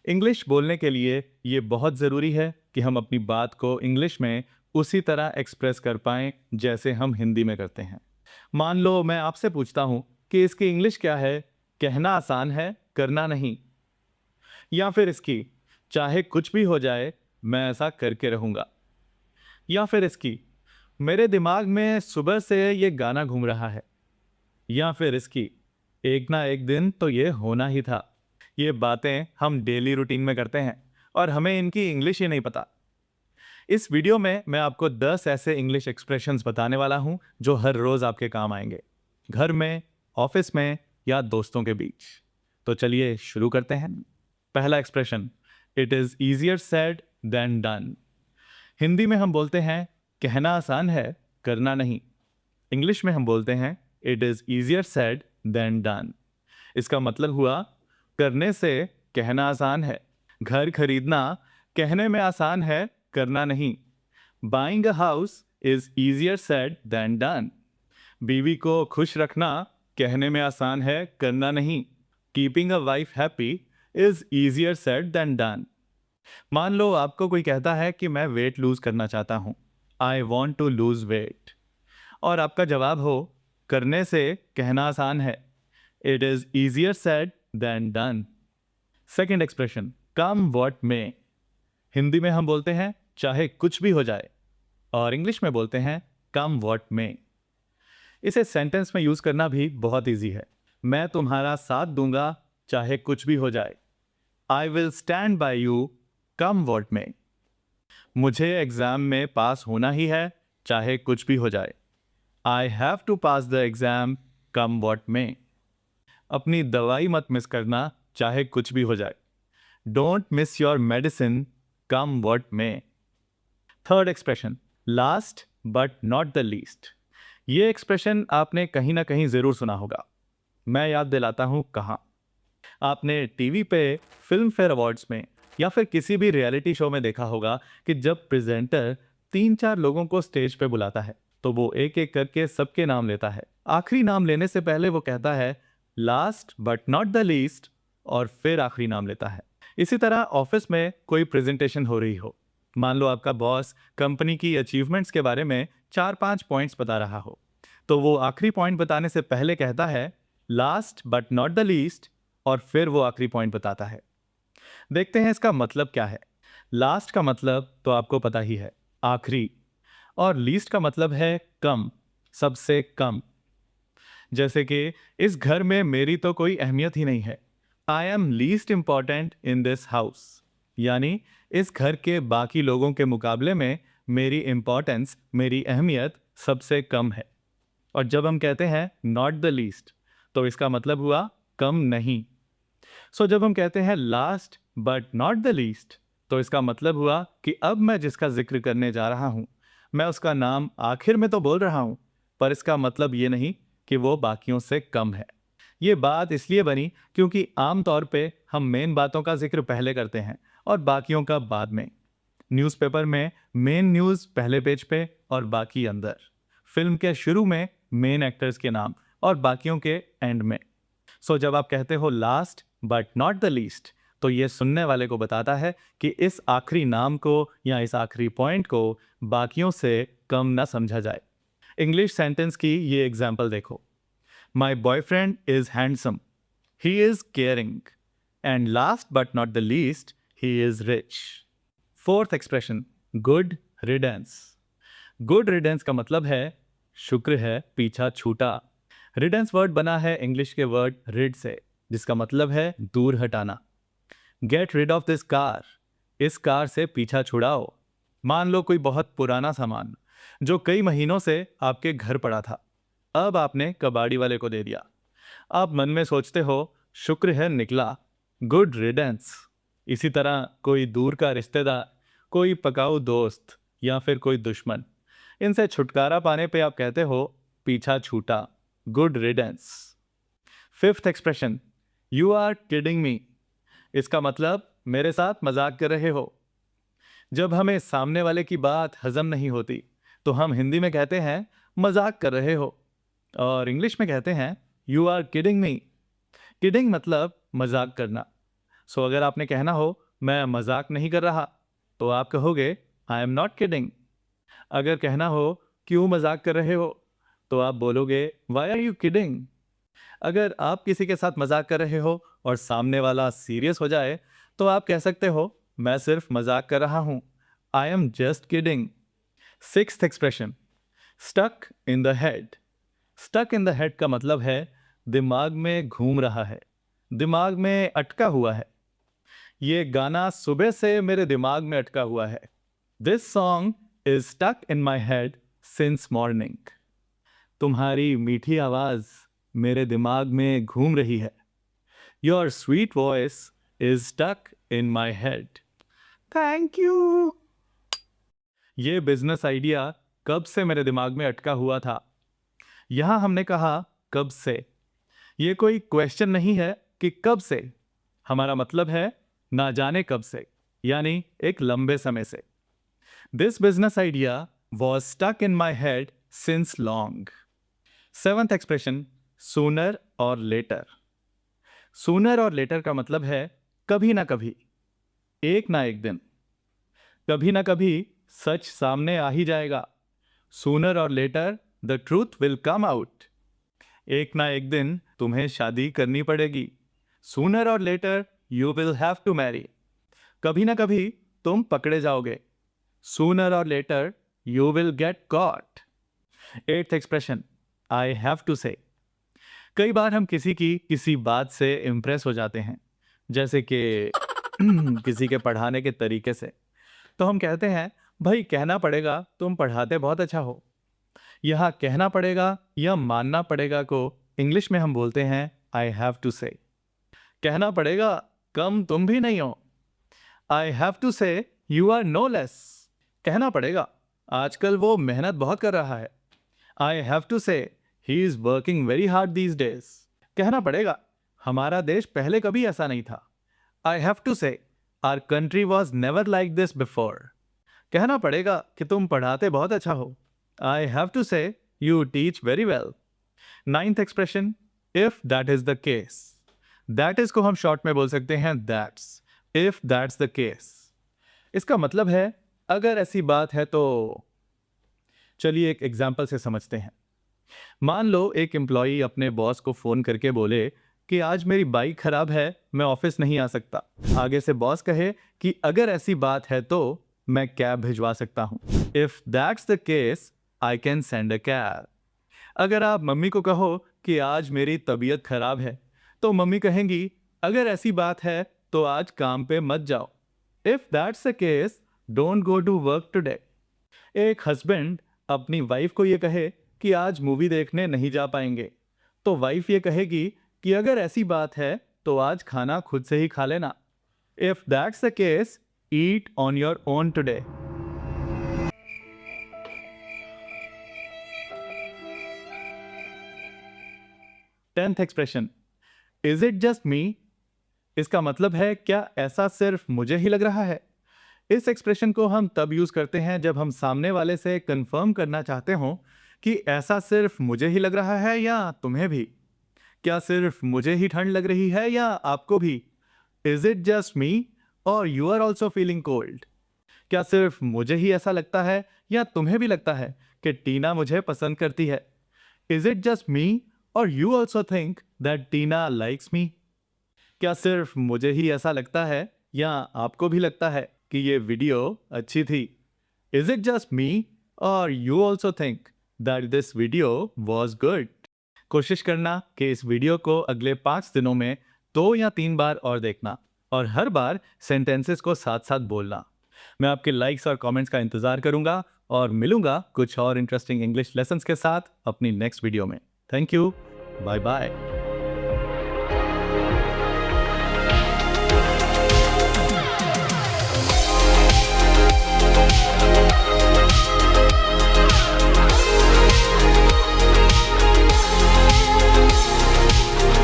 English बोलने के लिए ये बहुत ज़रूरी है कि हम अपनी बात को इंग्लिश में उसी तरह एक्सप्रेस कर पाएं जैसे हम हिंदी में करते हैं। मान लो मैं आपसे पूछता हूं कि इसकी इंग्लिश क्या है। कहना आसान है, करना नहीं। या फिर इसकी चाहे कुछ भी हो जाए मैं ऐसा करके रहूंगा। या फिर इसकी मेरे दिमाग में सुबह से ये गाना घूम रहा है। या फिर इसकी एक ना एक दिन तो ये होना ही था। ये बातें हम डेली रूटीन में करते हैं और हमें इनकी इंग्लिश ही नहीं पता। इस वीडियो में मैं आपको 10 ऐसे इंग्लिश एक्सप्रेशंस बताने वाला हूं जो हर रोज आपके काम आएंगे, घर में, ऑफिस में या दोस्तों के बीच। तो चलिए शुरू करते हैं। पहला expression, it is easier said than done. Hindi में हम बोलते हैं कहना आसान है, करना नहीं। इंग्लिश में हम बोलते हैं it is easier said than done. इसका मतलब हुआ करने से कहना आसान है। घर खरीदना कहने में आसान है, करना नहीं। Buying a house is easier said than done. बीवी को खुश रखना कहने में आसान है, करना नहीं। Keeping a wife happy is easier said than done. मान लो आपको कोई कहता है कि मैं वेट लूज करना चाहता हूं, I want to lose weight, और आपका जवाब हो करने से कहना आसान है, it is easier said than done. Second expression, come what may. Hindi में हम बोलते हैं चाहे कुछ भी हो जाए, और इंग्लिश में बोलते हैं कम व्हाट मे। इसे सेंटेंस में यूज करना भी बहुत इजी है। मैं तुम्हारा साथ दूंगा चाहे कुछ भी हो जाए, I will stand by you come what मे। मुझे एग्जाम में पास होना ही है चाहे कुछ भी हो जाए, I have to pass the exam come what may. अपनी दवाई मत मिस करना चाहे कुछ भी हो जाए, don't miss your medicine come what may. Third expression, last but not the least. ये एक्सप्रेशन आपने कहीं ना कहीं जरूर सुना होगा। मैं याद दिलाता हूं कहां। आपने टीवी पे, फिल्म फेयर अवार्ड्स में या फिर किसी भी रियलिटी शो में देखा होगा कि जब प्रेजेंटर 3-4 लोगों को स्टेज पे बुलाता है तो वो एक एक करके सबके नाम लेता है। आखिरी नाम लेने से पहले वो कहता है last but not the least, और फिर आखिरी नाम लेता है। इसी तरह ऑफिस में कोई प्रेजेंटेशन हो रही हो, मान लो आपका बॉस कंपनी की अचीवमेंट्स के बारे में 4-5 पॉइंट्स बता रहा हो, तो वो आखिरी पॉइंट बताने से पहले कहता है last but not the least, और फिर वो आखिरी पॉइंट बताता है। देखते हैं इसका मतलब क्या है। लास्ट का मतलब तो आपको पता ही है, आखिरी, और लीस्ट का मतलब है कम, सबसे कम। जैसे कि इस घर में मेरी तो कोई अहमियत ही नहीं है, I am least important in this house. यानी इस घर के बाकी लोगों के मुकाबले में मेरी इंपॉर्टेंस, मेरी अहमियत सबसे कम है। और जब हम कहते हैं नॉट द लीस्ट, तो इसका मतलब हुआ कम नहीं। सो जब हम कहते हैं last but not the least, तो इसका मतलब हुआ कि अब मैं जिसका जिक्र करने जा रहा हूं, मैं उसका नाम आखिर में तो बोल रहा हूं, पर इसका मतलब ये नहीं कि वो बाकियों से कम है। ये बात इसलिए बनी क्योंकि आमतौर पे हम मेन बातों का जिक्र पहले करते हैं और बाकियों का बाद में। न्यूज़पेपर में मेन न्यूज़ पहले पेज पे और बाकी अंदर। फिल्म के शुरू में मेन एक्टर्स के नाम और बाकियों के एंड में। सो जब आप कहते हो last but not the least, तो ये सुनने वाले को बताता है कि इस आखिरी नाम को या इस आखिरी पॉइंट को बाकियों से कम ना समझा जाए। इंग्लिश सेंटेंस की ये एग्जाम्पल देखो। My boyfriend is handsome, he is caring, and last but not the least, he is rich. Fourth expression, good riddance. Good riddance का मतलब है शुक्र है पीछा छूटा। रिडेंस वर्ड बना है इंग्लिश के वर्ड रिड से, जिसका मतलब है दूर हटाना। Get rid of this car, इस कार से पीछा छुड़ाओ। मान लो कोई बहुत पुराना सामान जो कई महीनों से आपके घर पड़ा था, अब आपने कबाड़ी वाले को दे दिया। आप मन में सोचते हो शुक्र है निकला, गुड रिडेंस। इसी तरह कोई दूर का रिश्तेदार, कोई पकाऊ दोस्त या फिर कोई दुश्मन, इनसे छुटकारा पाने पे आप कहते हो पीछा छूटा, good riddance. Fifth expression, you are kidding me. इसका मतलब मेरे साथ मजाक कर रहे हो। जब हमें सामने वाले की बात हजम नहीं होती तो हम हिंदी में कहते हैं मजाक कर रहे हो, और इंग्लिश में कहते हैं you are kidding me. Kidding मतलब मजाक करना। सो अगर आपने कहना हो मैं मजाक नहीं कर रहा, तो आप कहोगे आई एम नॉट किडिंग। अगर कहना हो क्यों मजाक कर रहे हो, तो आप बोलोगे वाई आर यू किडिंग। अगर आप किसी के साथ मजाक कर रहे हो और सामने वाला सीरियस हो जाए, तो आप कह सकते हो मैं सिर्फ मजाक कर रहा हूं, I am just kidding. Sixth expression, stuck in the head. Stuck in the head का मतलब है दिमाग में घूम रहा है, दिमाग में अटका हुआ है। ये गाना सुबह से मेरे दिमाग में अटका हुआ है। This song is stuck in my head since morning. तुम्हारी मीठी आवाज मेरे दिमाग में घूम रही है। Your sweet voice is stuck in my head. Thank you. ये बिजनेस आइडिया कब से मेरे दिमाग में अटका हुआ था। यहां हमने कहा कब से। ये कोई क्वेश्चन नहीं है कि कब से। हमारा मतलब है ना जाने कब से, यानी एक लंबे समय से। This business idea was stuck in my head since long. Seventh expression, sooner or later. Sooner or later का मतलब है कभी ना कभी, एक ना एक दिन। कभी ना कभी सच सामने आ ही जाएगा। Sooner or later the truth will come out. एक ना एक दिन तुम्हें शादी करनी पड़ेगी। Sooner or later you will have to marry. कभी ना कभी तुम पकड़े जाओगे। Sooner or later you will get caught. Eighth expression, I have to say. कई बार हम किसी की किसी बात से इम्प्रेस हो जाते हैं, जैसे कि किसी के पढ़ाने के तरीके से। तो हम कहते हैं भाई कहना पड़ेगा तुम पढ़ाते बहुत अच्छा हो। यहाँ कहना पड़ेगा या मानना पड़ेगा को इंग्लिश में हम बोलते हैं आई हैव टू से। कहना पड़ेगा कम तुम भी नहीं हो। I have to say you are no less. कहना पड़ेगा आजकल वो मेहनत बहुत कर रहा है। आई have to say he is working very hard these days. कहना पड़ेगा हमारा देश पहले कभी ऐसा नहीं था। I have to say our country was never like this before. कहना पड़ेगा कि तुम पढ़ाते बहुत अच्छा हो। I have to say you teach very well. Ninth expression, if that is the case. That is को हम शॉर्ट में बोल सकते हैं that's. If that's the case, इसका मतलब है अगर ऐसी बात है तो। चलिए एक एग्जाम्पल से समझते हैं। मान लो एक एम्प्लॉई अपने बॉस को फोन करके बोले कि आज मेरी बाइक खराब है, मैं ऑफिस नहीं आ सकता। आगे से बॉस कहे कि अगर ऐसी बात है तो मैं कैब भिजवा सकता हूं। If that's the case I can send a cab. अगर आप मम्मी को कहो कि आज मेरी तबीयत खराब है, तो मम्मी कहेंगी अगर ऐसी बात है तो आज काम पे मत जाओ। If that's the case don't go to work today. एक हस्बैंड अपनी वाइफ को ये कहे कि आज मूवी देखने नहीं जा पाएंगे, तो वाइफ ये कहेगी कि अगर ऐसी बात है तो आज खाना खुद से ही खा लेना। If that's the case eat on your own today. Tenth expression, is it just me. इसका मतलब है क्या ऐसा सिर्फ मुझे ही लग रहा है। इस एक्सप्रेशन को हम तब यूज करते हैं जब हम सामने वाले से कंफर्म करना चाहते हो कि ऐसा सिर्फ मुझे ही लग रहा है या तुम्हें भी। क्या सिर्फ मुझे ही ठंड लग रही है या आपको भी। Is it just me or you are also feeling cold. क्या सिर्फ मुझे ही ऐसा लगता है या तुम्हें भी लगता है कि टीना मुझे पसंद करती है। Is it just me or you also think that Tina likes me. क्या सिर्फ मुझे ही ऐसा लगता है या आपको भी लगता है कि ये वीडियो अच्छी थी। Is it just me or you also think that this video was good. कोशिश करना कि इस वीडियो को अगले 5 दिनों में 2 या 3 बार और देखना और हर बार सेंटेंसेस को साथ साथ बोलना। मैं आपके लाइक्स और कमेंट्स का इंतजार करूंगा और मिलूंगा कुछ और इंटरेस्टिंग इंग्लिश लेसन्स के साथ अपनी नेक्स्ट वीडियो में। Thank you, bye bye.